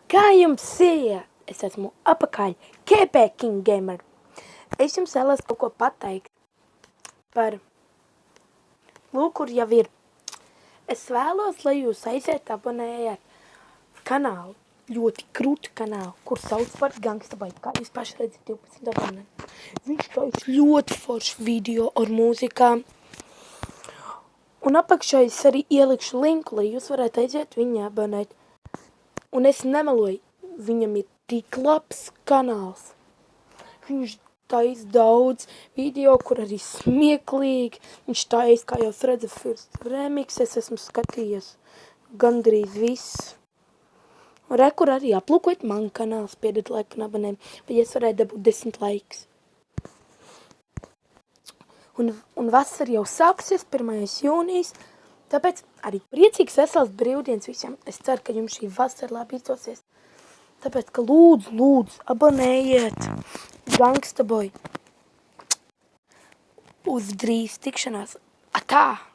Kā jums iet? Es esmu apakaļ, KP King Gamer. Es jums vēlos kaut ko pateikt par, lūk, kur jau ir. Es vēlos, lai jūs aiziet abonējat kanālu, ļoti krūtu kanālu, kur sauc par Gangsta Boy, kā jūs paši redzat 12 abonēti. Viņš taisa ļoti foršu video ar mūzikām. Un apakšā es arī ielikšu linku, lai jūs varētu aiziet viņu abonēt. Un es nemeloju, viņam ir tik labs kanāls. Viņš taisa daudz video, kur arī smieklīgi. Viņš taisa, kā jūs redzat, First Remix, es esmu skatījies gandrīz viss. Un kur arī aplūkojat man kanāls, piediet laiku un abonēm, vai es varētu dabūt 10 laiks. Un vasara jau sāksies, 1. jūnijas, tāpēc arī priecīgs vesels brīvdienas visiem. Es ceru, ka jums šī vasara labi izdosies. Tāpēc, ka lūdzu, abonējiet Gangsta Boy. Uz drīz tikšanās. Atā!